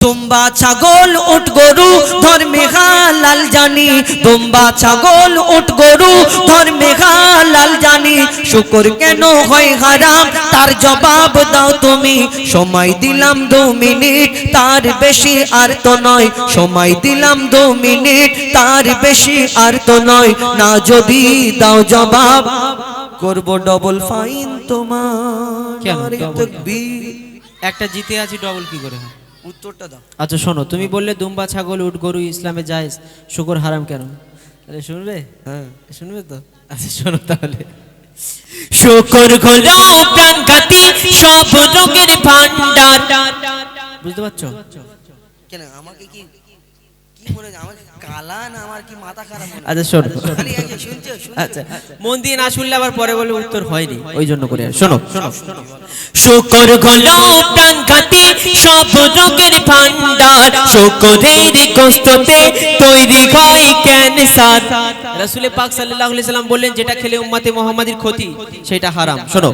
দুম্বা ছাগল উট গরু ধর্মে হালাল জানি, দুম্বা ছাগল উট গরু ধর্মে হালাল জানি, শুকর কেন হয় হারাম তার জবাব দাও তুমি। সময় দিলাম 2 মিনিট তার বেশি আর তো নয়, সময় দিলাম 2 মিনিট তার বেশি আর তো নয়, না যদি দাও জবাব করব ডবল ফাইন তোমার। তাকবীর। একটা জিতে আছি, ডবল কি করে হয়? উত্তরটা দাও। আচ্ছা শোনো, তুমি বললে দুম্বা ছাগল উট গরু ইসলামে জায়েজ, শুকর হারাম কেন? তাহলে শুনবে? হ্যাঁ শুনবে তো। আচ্ছা শোনো তাহলে। শুকর হলো প্রাণঘাতী সব রোগের ভান্ডার। বুঝতে পারছো? কেন আমাকে কি মনে হয় আমাকে কালা না আমার কি মাথা খারাপ মনে হয়? আচ্ছা শোনো। খালি এই যে শুনছো। আচ্ছা মন দিয়ে না শুনলে আবার পরে বলে উত্তর হয়নি, ওই জন্য করে শোনো। শুকর হলো প্রাণঘাতী সব রোগের ভান্ডার, শুকরের গোশতে তৈরি হয় ক্যান্সার। রাসূল পাক সাল্লাল্লাহু আলাইহি সাল্লাম বললেন যেটা খেলে উম্মতে মুহাম্মাদির ক্ষতি সেটা হারাম। শোনো।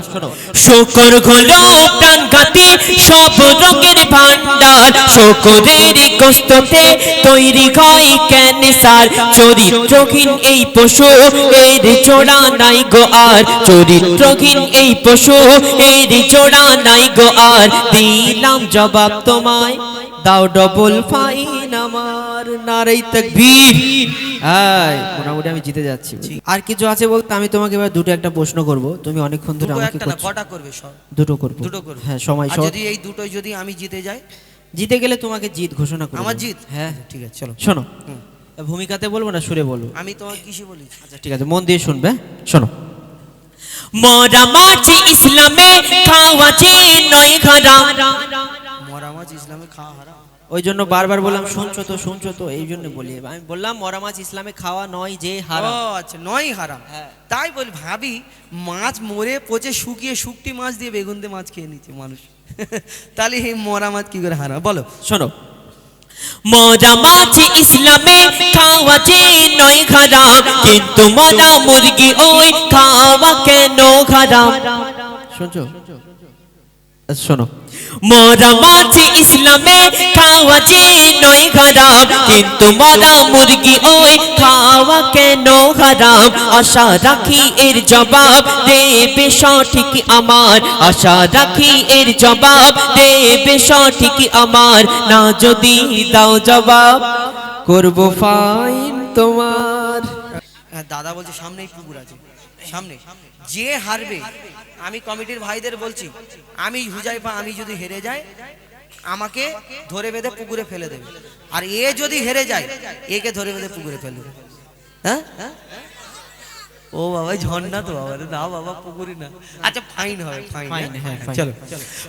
শুকর হলো প্রাণঘাতী সব রোগের ভান্ডার, শুকরের গোশতে তৈরি হয় ক্যান্সার। চরিত্রহীন এই পশু এর জোড়া নাই গো আর, চরিত্রহীন এই পশু এর জোড়া নাই গো আর। দিলাম জবাব তোমায়, দাও ডবল ফাইন আমার। নারে তাকবীর। হাই মোটামুটি আমি জিতে যাচ্ছি। আর কিছু আছে বলতে আমি তোমাকে এবার দুটো একটা প্রশ্ন করব, তুমি অনেকক্ষণ ধরে আমাকে কটা করবে? সব দুটো করব। দুটো করবে? হ্যাঁ সময় আর যদি এই দুটোই যদি আমি জিতে যাই? জিতে গেলে তোমাকে জিত ঘোষণা করব। আমার জিত? হ্যাঁ ঠিক আছে চলো। শোনো, ভূমিকাতে বলবো না সুরে বলবো? আমি তোমাকে কিসে বলি? আচ্ছা ঠিক আছে, মন দিয়ে শুনবে। শোনো। মরা মাছ ইসলামে খাওয়া যে নয় হারাম। মরা মাছ ইসলামে খাওয়া হারাম? ওই জন্য বারবার বললাম শুনছো তো এই জন্য বলি। আমি বললাম মরা মাছ ইসলামে খাওয়া নয় যে হারাম। ও আচ্ছা, নয় হারাম। তাই বলি, ভাবি মাছ মরে পচে শুকিয়ে শুকটি মাছ দিয়ে বেগুন দিয়ে মাছ খেয়ে নিচ্ছে মানুষ। তাহলে এই মরা মাছ কি করে হারাম বলো? শোনো, মরা মাছ ইসলামে খাওয়া যে নয় হারাম, কিন্তু মরা মুরগি ওই খাওয়া কেন হারাম? শুনছো? আচ্ছা শোনো, মরা মাছ ইসলামে খাওয়া যে নয় হারাম, কিন্তু মরা মুরগি ওই খাওয়া কেন হারাম? আশা রাখি এর জবাব দেবে সঠিক আমার, আশা রাখি এর জবাব দেবে সঠিক আমার। না যদি দাও জবাব করব ফাইন তোমার। দাদা বলছে সামনেই পুকুর আছে, সামনে। যে হারবে, আমি কমিটির ভাইদের বলছি, আমি হুজাইফা, আমি যদি হেরে যাই আমাকে ধরে বেঁধে পুকুরে ফেলে দেবে, আর এ যদি হেরে যায় একে ধরে বেঁধে পুকুরে ফেলে দেবে। হ্যাঁ? ও বাবা ঝর্ণা তো বাবা, না বাবা পুকুরি না। আচ্ছা ফাইন হবে, ফাইন। চলো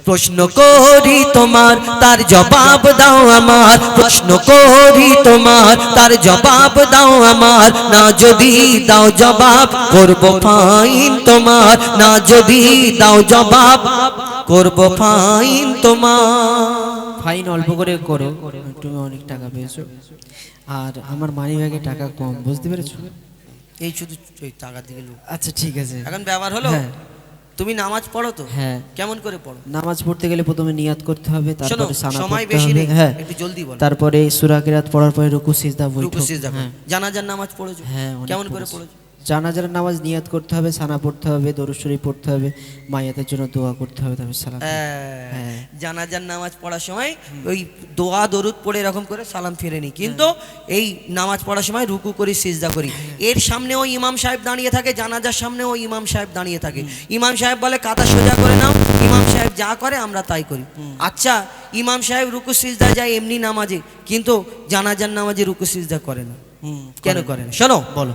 প্রশ্ন করি তোমার, তার জবাব দাও আমার। প্রশ্ন করি তোমার, তার জবাব দাও আমার। না যদি দাও জবাব করব ফাইন তোমার, না যদি দাও জবাব করব ফাইন তোমার। ফাইন অল্প করে করো, তুমি অনেক টাকা পেয়েছো আর আমার মানি ব্যাগে টাকা কম, বুঝতে পেরেছো? এই শুধু টাকার দিকে লোক। আচ্ছা ঠিক আছে, এখন ব্যবহার হলো। তুমি নামাজ পড়ো তো? হ্যাঁ। কেমন করে পড়ো? নামাজ পড়তে গেলে প্রথমে নিয়াত করতে হবে, তারপরে সানা সময় পড়তে বেশি হবে। নেই, হ্যাঁ একটু জলদি বলো। তারপরে সূরা কিরাত পড়ার পরে রুকু সিজদা বৈঠক। রুকু সিজদা। জানাজার নামাজ পড়েছো? হ্যাঁ কেমন করে পড়েছো? জানাজার নামাজ নিয়াত করতে হবে, সানা পড়তে হবে, দরুদ শরীফ পড়তে হবে, মাইয়াতের জন্য দোয়া করতে হবে, তারপর সালাম। হ্যাঁ জানাজার নামাজ পড়ার সময় ওই দোয়া দরুদ পড়ে এরকম করে সালাম ফিরে নি, কিন্তু এই নামাজ পড়ার সময় রুকু করি, সিজদা করি। এর সামনে ওই ইমাম সাহেব দাঁড়িয়ে থাকে, জানাজার সামনে ওই ইমাম সাহেব দাঁড়িয়ে থাকে। ইমাম সাহেব বলে কাতা সোজা করে নাও, ইমাম সাহেব যা করে আমরা তাই করি। আচ্ছা ইমাম সাহেব রুকু সিজদা যায় এমনি নামাজে, কিন্তু জানাজার নামাজে রুকু সিজদা করে না, কেন করে না? শোনো বলো।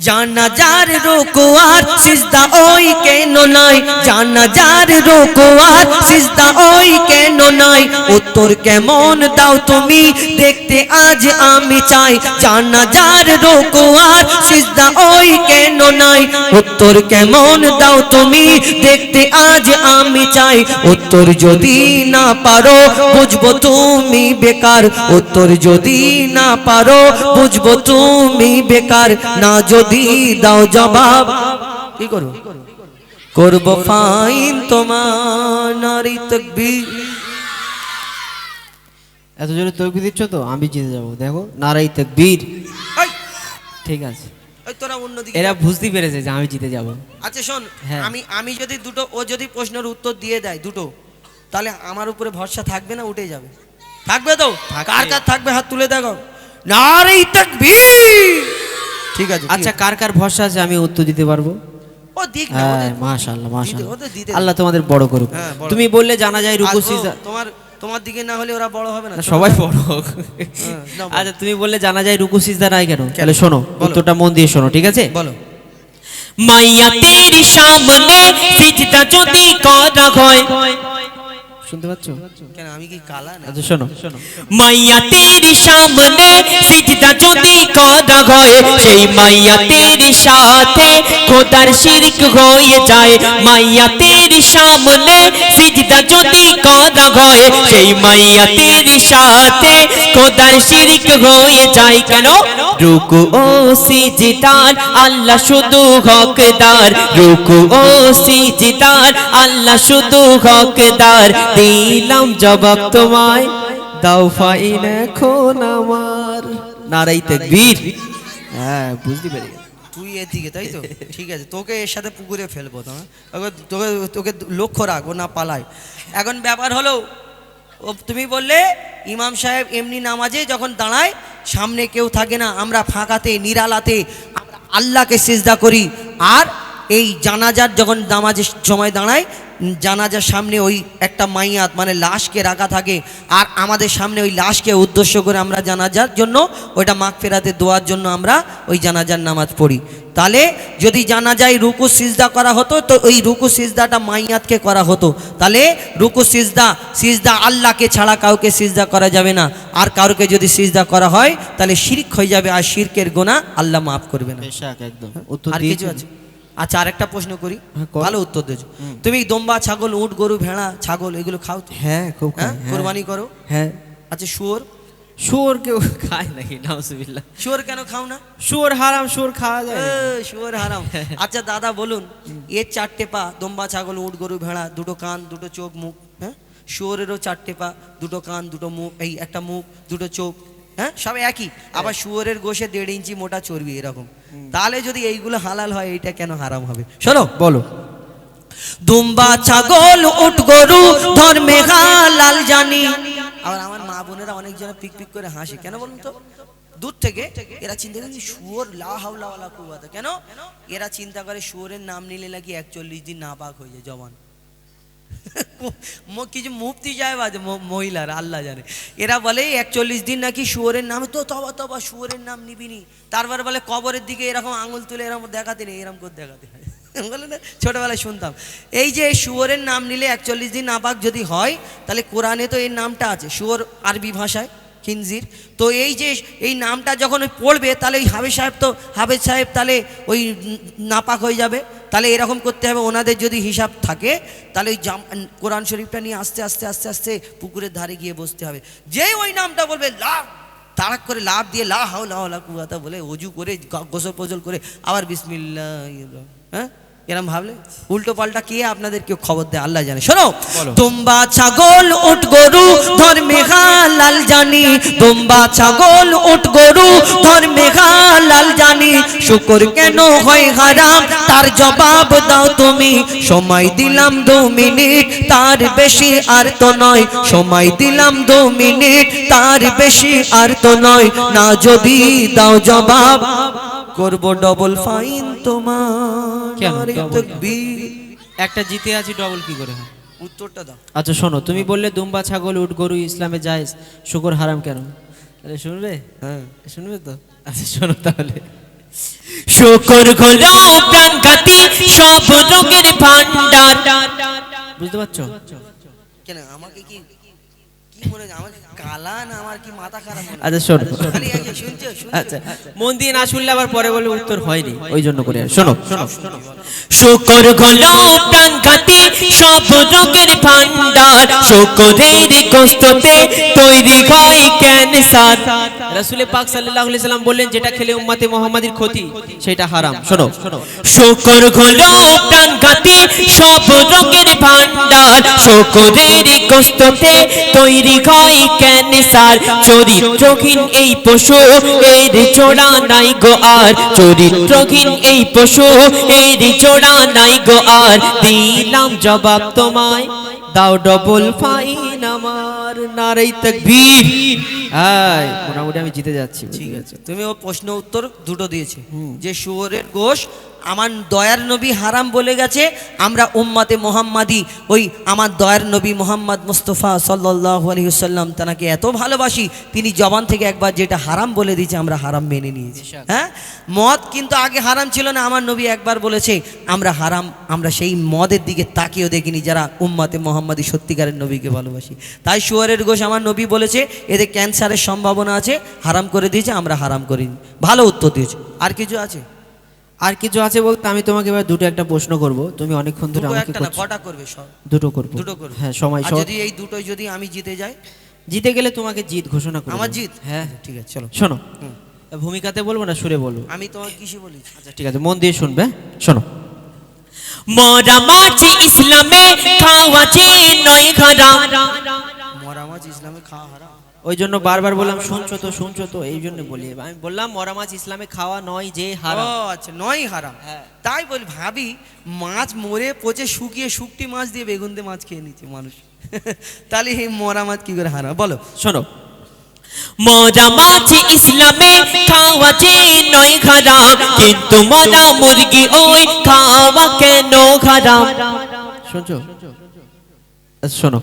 জানাজার রুকু আর সিজদা ওই কেন নাই? জানাজার রুকু আর সিজদা ওই কেন নাই? উত্তর কেমন দাও তুমি দেখতে আজ আমি চাই। জানাজার রুকু আর সিজদা ওই কেন নাই? উত্তর কেমন দাও তুমি দেখতে আজ আমি চাই। উত্তর যদি না পারো বুঝবো তুমি বেকার, উত্তর যদি না পারো বুঝবো তুমি বেকার। না যদি দাও জবাব কি করবো? করব ফাইন তোমার। নারী তাকবীর। এত জোরে তকবীর দিচ্ছ তো আমি জিতে যাবো, দেখো নারাই তাকবীর। এই, ঠিক আছে, ওই তোরা অন্যদিকে এরা যা। বুঝতে পেরেছে যে আমি জিতে যাব। আচ্ছা শোন, হ্যাঁ। আমি যদি দুটো, ও যদি প্রশ্নের উত্তর দিয়ে দেয় দুটো, তাহলে আমার উপরে ভরসা থাকবে না, উঠে যাবে? থাকবে তো? থাকবে। কার কার থাকবে হাত তুলে দেখো। নারে তাকবীর। ঠিক আছে, আচ্ছা, কার কার ভরসা আছে আমি উত্তর দিতে পারবো? ও দিক না, হ্যাঁ, ওদের মাশাআল্লাহ মাশাআল্লাহ, ওদের দিতে আল্লাহ তোমাদের বড় করুক। হ্যাঁ, বড়। তুমি বললে জানা যায় রুকু আসবো, সিজদা, তোমার দিকে না হলে ওরা বড় হবে না, সবাই বড় হোক। নাও বলো। আচ্ছা, তুমি বললে জানা যায় রুকু সিজদা নাই কেন, তাহলে শোনো, বলো। উত্তরটা মন দিয়ে শোনো, ঠিক আছে? বলো। মাইয়া তেরি সামনে সিজদা যদি করা হয়, শুনতে পাচ্ছো? কেন আমি কি কালা না? আচ্ছা শোনো, মাইয়া তেরি সামনে সিজদা যদি করা হয়, সেই মাইয়া তেরি সাথে খোদার শিরক হয়ে যায়। মাইয়া তেরি সামনে সিজদা যদি করা হয়, সেই মাইয়া তেরি সাথে খোদার শিরক হয়ে যায়। কেন? রুকু ও সিজদার আল্লাহ শুধু হকদার, রুকু ও সিজদার আল্লাহ শুধু হকদার। দিলাম জবাব তোমায়, দাও ফাইন এখন আমার। নারাই তাকবীর। হ্যাঁ বুঝতে পেরে গেছি। তুই এদিকে, তাই তো? ঠিক আছে, তোকে এর সাথে পুকুরে ফেলবো তো, তোকে তোকে লক্ষ্য রাখবো না পালায়। এখন ব্যাপার হলো, ও তুমি বললে ইমাম সাহেব এমনি নামাজে যখন দাঁড়ায় সামনে কেউ থাকে না, আমরা ফাঁকাতে নিরালাতে আমরা আল্লাহকে সিজদা করি। আর এই জানাজার যখন নামাজের সময় দাঁড়ায়, জানাজার সামনে ওই একটা মাইয়াত মানে লাশকে রাখা থাকে, আর আমাদের সামনে ওই লাশকে উদ্দেশ্য করে আমরা জানাজার জন্য ওইটা মাগফিরাতে দোয়ার জন্য আমরা ওই জানাজার নামাজ পড়ি। তাহলে যদি জানাজায় রুকু সিজদা করা হতো, তো ওই রুকু সিজদাটা মাইয়াতকে করা হতো। তাহলে রুকু সিজদা আল্লাহকে ছাড়া কাউকে সিজদা করা যাবে না। আর কাউকে যদি সিজদা করা হয় তাহলে শিরক হয়ে যাবে, আর শিরকের গুনাহ আল্লাহ মাফ করবে না। বেশাক একদম উত্তর আর কিছু দিয়েছি। আছে? আচ্ছা, আরেকটা প্রশ্ন করি, হ্যাঁ, কর। ভালো উত্তর দিয়েছো। তুমি দম্বা, ছাগল, উট, গরু, ভেড়া, ছাগল এগুলো খাও তো? হ্যাঁ খুব হ্যাঁ, খাই, হ্যাঁ। কোরবানি করো? হ্যাঁ। আচ্ছা, শুয়োর? শুয়োর কেউ খায় নাকি? নাউজুবিল্লাহ। শুয়োর কেন খাও না? শুয়োর হারাম, শুয়োর খাওয়া যায় না। শুয়োর হারাম। আচ্ছা দাদা বলুন, এর 4টে পা, দম্বা, ছাগল, উট, গরু, ভেড়া, 2টো কান, 2টো চোখ, মুখ, হ্যাঁ? শুয়োরেরও 4টে পা, 2টো কান, 2টো মুখ, এই একটা মুখ, 2টো চোখ, হ্যাঁ, সব একই। আবার শুয়োরের গোশে 1.5 ইঞ্চি মোটা চর্বি এরকম। তাহলে যদি এইগুলো হালাল হয়, এইটা কেন হারাম হবে? শোনো, বলো। দুম্বা, ছাগল, উট, গরু ধর্মে হালাল জানি। আবার আমার মা বোনেরা অনেক জন পিক পিক করে হাসে, কেন বলুন তো? দূর থেকে এরা চিন্তা করে শুয়োর, লা হাওলা ওয়ালা কুওয়াতা। কেন? এরা চিন্তা করে শুয়োরের নাম নিলে নাকি 41 দিন নাপাক হয়ে যায় জবান। কিছু মুফতি সাহেব আছে মহিলারা, আল্লাহ জানে, এরা বলে 41 দিন নাকি শুয়োরের নাম, তো তবা তবা শুয়োরের নাম নিবিনি। তারপর বলে কবরের দিকে এরকম আঙুল তুলে এরকম দেখাতে নেই, এরকম করে দেখাতে হয়। বলে না, ছোটবেলায় শুনতাম। এই যে শুয়োরের নাম নিলে 41 দিন নাপাক যদি হয়, তাহলে কোরআনে তো এর নামটা আছে, শুয়োর আরবি ভাষায় খিনজির। তো এই যে এই নামটা যখন ওই পড়বে, তাহলে ওই হাফেজ সাহেব তাহলে ওই নাপাক হয়ে যাবে। তাহলে এরকম করতে হবে, ওনাদের যদি হিসাব থাকে, তাহলে ওই কোরআন শরীফটা নিয়ে আস্তে আস্তে আস্তে আস্তে পুকুরের ধারে গিয়ে বসতে হবে। যেই ওই নামটা বলবে, লাভ তাড়াক করে লাভ দিয়ে লা হাওলা ওয়ালা কুওয়াতা বলে ওযু করে গোসল পোজল করে আবার বিসমিল্লাহ, হ্যাঁ, এরম ভাবলে উল্টো পাল্টা কে আপনাদের কেউ খবর দেয়, আল্লাহ জানে। শোনো, দুম্বা, ছাগল, উট, গরু ধর্মে হালাল জানি। দুম্বা, ছাগল, উট, গরু ধর্মে হালাল জানি। শুকর কেন হয় হারাম, তার জবাব দাও তুমি। সময় দিলাম 2 মিনিট, তার বেশি আর তো নয়। সময় দিলাম 2 মিনিট, তার বেশি আর তো নয়। না যদি দাও জবাব, করব ডবল ফাইন তোমার। কেন নারে double? তাকবীর। একটা জিতে আছি, ডবল কি করে হয়? উত্তরটা দাও। আচ্ছা শোনো, তুমি বললে দুম্বা, ছাগল, উট, গরু ইসলামে জায়েজ, শুকর হারাম কেন? তাহলে শুনবে? হ্যাঁ শুনবে তো? আচ্ছা শোনো তাহলে। শুকর হলো প্রাণঘাতী সব রোগের ভান্ডার। বুঝতে পারছো? কেন আমাকে কি মনে হয়, আমাকে কালা না আমার কি মাথা খারাপ মনে হয়? আচ্ছা শোনো। খালি এই যে শুনছো? আচ্ছা মন দিয়ে না শুনলে আবার পরে বলে উত্তর হয়নি, ওই জন্য করে। শোনো, শুকর হলো প্রাণঘাতী সব রোগের ভান্ডার। শুকরের গোশতে তৈরি হয় কেন নিসার রাসূল পাক সাল্লাল্লাহু আলাইহি সাল্লাম বললেন যেটা খেলে উম্মতে মুহাম্মাদির ক্ষতি সেটা হারাম। শোনো শুকর হলো প্রাণঘাতী সব রোগের ভান্ডার শুকরের গোশতে তৈরি হয় ক্যান্সার চরিত্রহীন এই পশু এর জোড়া নাই গো আর চরিত্রহীন এই পশু এর জোড়া নাই গো আর দিলাম জবাব তোমায় দাও ডবল ফাইন আমার নারে তাকবীর। হ্যাঁ মোটামুটি আমি জিতে যাচ্ছি। ঠিক আছে, তুমি ও প্রশ্ন উত্তর দুটো দিয়েছে যে শুয়োরের গোশ আমার দয়ার নবী হারাম বলে গেছে, আমরা উম্মতে মোহাম্মদী ওই আমার দয়ার নবী মোহাম্মদ মুস্তফা সাল্লাল্লাহু আলাইহি ওয়াসাল্লাম তাকে এত ভালোবাসি, তিনি জবান থেকে একবার যেটা হারাম বলে দিয়েছে আমরা হারাম মেনে নিয়েছি। হ্যাঁ, মদ কিন্তু আগে হারাম ছিল না, আমার নবী একবার বলেছে আমরা হারাম, আমরা সেই মদের দিকে তাকিয়েও দেখিনি যারা উম্মতে মোহাম্মদী সত্যিকারের নবীকে ভালোবাসি। তাই শুয়োরের গোশ আমার নবী বলেছে এতে ক্যান্সারের সম্ভাবনা আছে, হারাম করে দিয়েছে, আমরা হারাম করিনি। ভালো উত্তর দিয়েছে। আর কিছু আছে? আর কিছু আছে বলতে আমি তোমাকে এবার দুটো একটা প্রশ্ন করব, তুমি অনেকক্ষণ ধরে দুটো আমাকে একটা না, করছো। কটা করবে? সব দুটো করব। দুটো করবে? হ্যাঁ সময় আর সব। যদি এই দুটোই যদি আমি জিতে যাই? জিতে গেলে তোমাকে জিত ঘোষণা করব। আমার জিত? হ্যাঁ ঠিক আছে, চলো। শোনো, ভূমিকাতে বলবো না সুরে বলবো? আমি তোমাকে কিসে বলি? আচ্ছা ঠিক আছে, মন দিয়ে শুনবে। শোনো, মরা মাছ ইসলামে খাওয়া যে নয় হারাম মরা মাছ ইসলামে খাওয়া হারাম? ওই জন্য বারবার বললাম শুনছো তো এই জন্য বলি। আমি বললাম মরা মাছ ইসলামে খাওয়া নয় যে হারাম। ও আচ্ছা, নয় হারাম। হ্যাঁ। তাই বলি, ভাবি মাছ মরে পচে শুকিয়ে শুকটি মাছ দিয়ে বেগুন দিয়ে মাছ খেয়ে নিচ্ছে মানুষ তাহলে এই মরা মাছ কি করে হারাম বলো? শোনো, মরা মাছ ইসলামে খাওয়া যে নয় হারাম কিন্তু মরা মুরগি ওই খাওয়া কেন হারাম শুনছো? আচ্ছা, শোনো,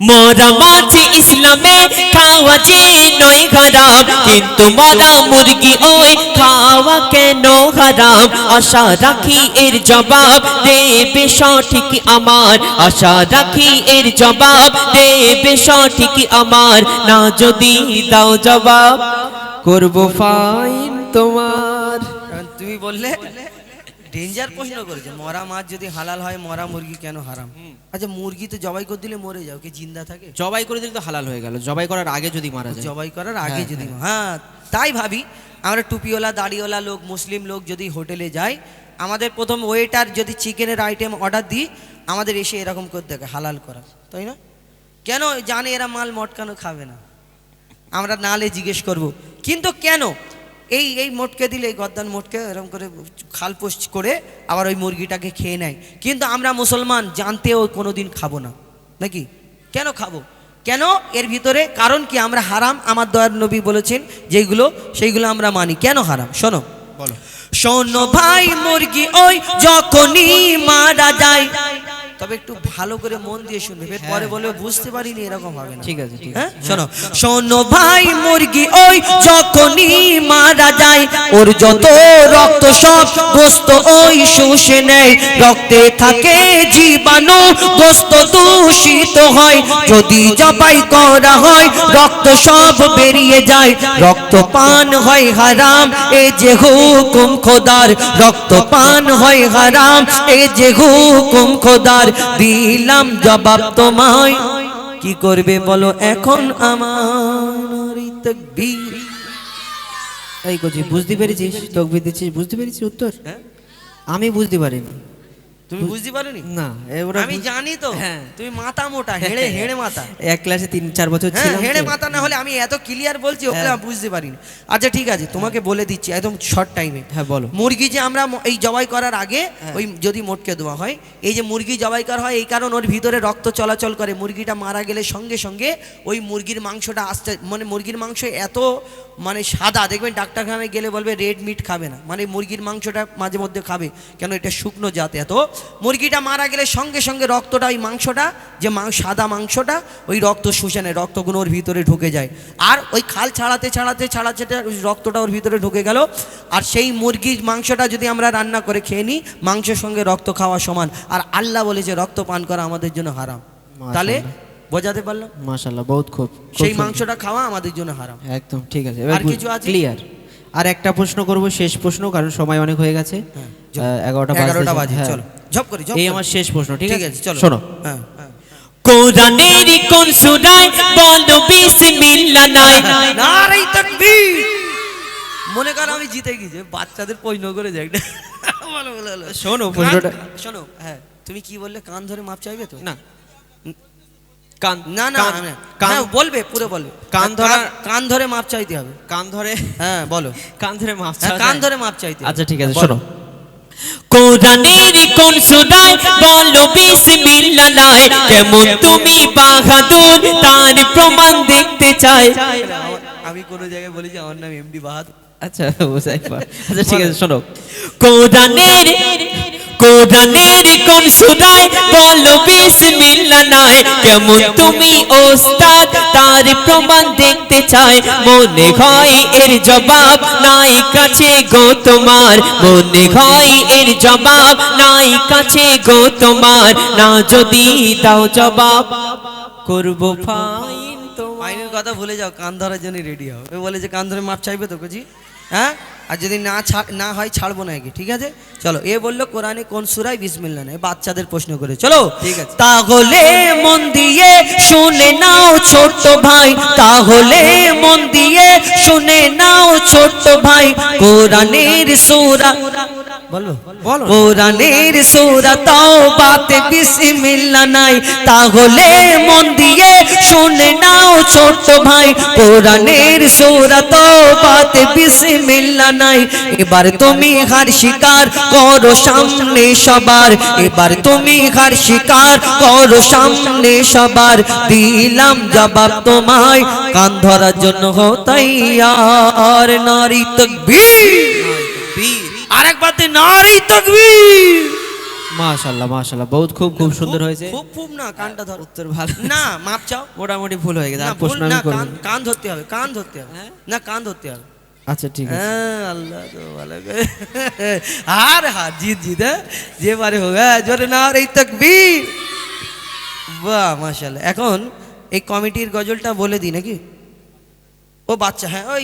মরা মাছ ইসলামে খাওয়া যে নয় হারাম কিন্তু মরা মুরগি ওই খাওয়া কেন হারাম আশা রাখি এর জবাব দেবে সঠিক আমার আশা রাখি এর জবাব দেবে সঠিক আমার না যদি দাও জবাব করব ফাইন তোমার। কারণ তুমি বললে ডেঞ্জার প্রশ্ন করেছে, মরা মাছ যদি হালাল হয় মরা মুরগি কেন হারাম? আচ্ছা, মুরগি তো জবাই করে দিলে মরে যাও, কি জিন্দা থাকে? জবাই করে দিলে তো হালাল হয়ে গেল, জবাই করার আগে যদি মারা যায়। জবাই করার আগে যদি, হ্যাঁ তাই ভাবি আমরা টুপিওয়ালা দাড়িওয়ালা লোক মুসলিম লোক যদি হোটেলে যাই, আমাদের প্রথম ওয়েটার যদি চিকেনের আইটেম অর্ডার দিই, আমাদের এসে এরকম করতে থাকে হালাল করা, তাই না? কেন? জানে এরা মাল মটকানো খাবে না, আমরা নালে জিজ্ঞেস করব কিন্তু কেন এই এই মোটকে দিলে, এই গদ্দান মোটকে এরকম করে খালপোষ করে আবার ওই মুরগিটাকে খেয়ে নেয়, কিন্তু আমরা মুসলমান জানতেও কোনোদিন খাবো না নাকি? কেন খাবো? কেন? এর ভিতরে কারণ কি? আমরা হারাম আমার দয়ার নবী বলেছেন যেগুলো, সেইগুলো আমরা মানি। কেন হারাম? শোনো, বলো। শোনো ভাই, মুরগি ওই যখনই মারা যায়, তবে একটু ভালো করে মন দিয়ে শুনবে, পরে বলবে বুঝতে পারিনি, এরকম হবে না। ঠিক আছে, ঠিক হ্যাঁ, আছে। শোনো, শোনো ভাই, মুরগি ওই যখনই মারা যায়, ওর যত রক্ত সব গোস্ত ওই শুষে নেয়, রক্তে থাকে জীবাণু, গোস্ত দূষিত হয়, যদি জবাই করা হয় রক্ত সব বেরিয়ে যায়, রক্ত পান হয় হারাম, এ যে হুকুম খোদার, রক্ত পান হয় হারাম, এ যে হুকুম খোদার, দিলাম জবাব তোমায়, কি করবে বলো এখন আমার? তাকবীর। এই কচি, বুঝতে পেরেছিস? তকবীর দিচ্ছিস, বুঝতে পেরেছিস উত্তর? হ্যাঁ? আমি বুঝতে পারিনি। তুমি বুঝতে পারোনি? না, আমি জানি তো, হ্যাঁ। তুমি মাথা মোটা, হেড়ে হেড়ে মাথা। এক ক্লাসে 3-4 বছর হ্যাঁ, ছিলাম হেড়ে তো। মাথা না হলে আমি এত ক্লিয়ার বলছি, ওকে আমি বুঝতে পারিনি। আচ্ছা ঠিক আছে, তোমাকে বলে দিচ্ছি একদম শর্ট টাইমে। হ্যাঁ বলো। মুরগি যে আমরা এই জবাই করার আগে ওই যদি মোটকে দেওয়া হয়, এই যে মুরগি জবাই করা হয় এই কারণ ওর ভিতরে রক্ত চলাচল করে, মুরগিটা মারা গেলে সঙ্গে সঙ্গে ওই মুরগির মাংসটা আস্তে, মানে মুরগির মাংস এত মানে সাদা, দেখবেন ডাক্তারখানায় গেলে বলবে রেড মিট খাবে না, মানে মুরগির মাংসটা মাঝে মধ্যে খাবে, কেন এটা শুকনো জাত। এত মুরগিটা মারা গেলে সঙ্গে সঙ্গে রক্তটা, ওই মাংসটা যে সাদা মাংসটা ওই রক্ত শুষে নেয়, রক্তগুলো ওর ভিতরে ঢুকে যায়, আর ওই খাল ছাড়াতে ছাড়াতে ছাড়াতে রক্তটা ওর ভিতরে ঢুকে গেল, আর সেই মুরগির মাংসটা যদি আমরা রান্না করে খেয়ে নিই, মাংসের সঙ্গে রক্ত খাওয়া সমান, আর আল্লাহ বলেছে রক্ত পান করা আমাদের জন্য হারাম। তাহলে বোঝাতে পারলাম? মাশাআল্লাহ, বহুত খুব। সেই মাংসটা খাওয়া আমাদের জন্য হারাম। একদম ঠিক আছে। আর কিছু আছে? ক্লিয়ার। আর একটা প্রশ্ন করব, শেষ প্রশ্ন, কারণ সময় অনেক হয়ে গেছে। 11টা বাজে। বাজে, চলো ঝপ করি ঝপ এই করি। আমার শেষ প্রশ্ন, ঠিক ঠিক আছে? আছে, চলো। শোনো, হ্যাঁ হ্যাঁ। কোরআনের কোন সূরায় বলো বিসমিল্লাহ নাই নারে তাকবীর। মনে কর আমি জিতে গেছি, বাচ্চাদের প্রশ্ন করে যাই একটা। বলো বলো বলো। শোনো প্রশ্নটা। শোনো, হ্যাঁ তুমি কি বললে? কান ধরে মাপ চাইবে তো? না, কান না না কান- হ্যাঁ, কান হ্যাঁ, বলবে, পুরো বলবে। কান ধরা- কান ধরে মাপ চাইতে হবে। কান ধরে, হ্যাঁ বলো। কান ধরে মাপ হ্যাঁ, চাওয়া কান যায়? ধরে মাপ চাইতে হবে। আচ্ছা ঠিক আছে, বলো। শোনো। কোরআনের কোন সূরায় বলো বিসমিল্লাহ নাই কেমন তুমি বাহাদুর তার প্রমাণ দেখতে চাই আমি কোনো জায়গায় বলি যে আমার নাম এমডি বাহাদুর। আচ্ছা বুঝাই পার। আচ্ছা ঠিক আছে, শোনো। কোরআনের কোন সূরায় বলো বিসমিল্লাহ নাই কেমন তুমি ওস্তাদ তার প্রমাণ দেখতে চাই মনে হয় এর জবাব নাই কাছে গো তোমার মনে হয় এর জবাব নাই কাছে গো তোমার না যদি দাও জবাব করব ফাইন তোমার আইনের কথা ভুলে যাও, কান ধরার জন্য রেডি হও। ও বলে যে কান ধরে মাপ চাইবে তো বুঝি, হ্যাঁ? আর যদি না হয় ছাড়বো না, কি ঠিক আছে? চলো, এ বললো কোরআনে কোন সূরায় বিসমিল্লাহ নাই, বাচ্চাদের প্রশ্ন করে। চলো ঠিক আছে। তাহলে মন দিয়ে শুনে নাও ছোট ভাই তাহলে মন দিয়ে শুনে নাও ছোট ভাই কোরআনের সূরা বলবো বলো। কোরআনের সূরা তাওবাতে বিসমিল্লাহ নাই তাহলে মন দিয়ে শুনে নাও ছোট ভাই কোরআনের সূরা তাওবাতে বিসমিল্লাহ নাই এবার তুমি হার স্বীকার করো সামনে সবার এবার তুমি হার স্বীকার করো সামনে সবার দিলাম জবাব তোমায় কান ধরার জন্য হও তৈয়ার নারী তাকবীর আরেকবার দে নারী তাকবীর। মাশাআল্লাহ মাশাআল্লাহ, বহুত খুব খুব সুন্দর হয়েছে। খুব খুব না, কানটা ধর। উত্তর ভালো না মাপ চাও। মোটামুটি ভুল হয়ে গেছে, না আর ভুল প্রশ্ন না, আমি করব কান না। কান ধরতে হবে, কান ধরতে হবে। না কান ধরতে হবে। আচ্ছা ঠিক আছে। হ্যাঁ আল্লাহ তো ভালো করে। হার হার জিত জিত, হ্যাঁ যে বারে হোক, হ্যাঁ জোরে নারী তাকবীর। বাহ মাশাআল্লাহ। এখন এই কমিটির গজলটা বলে দিই নাকি? ও বাচ্চা, হ্যাঁ ওই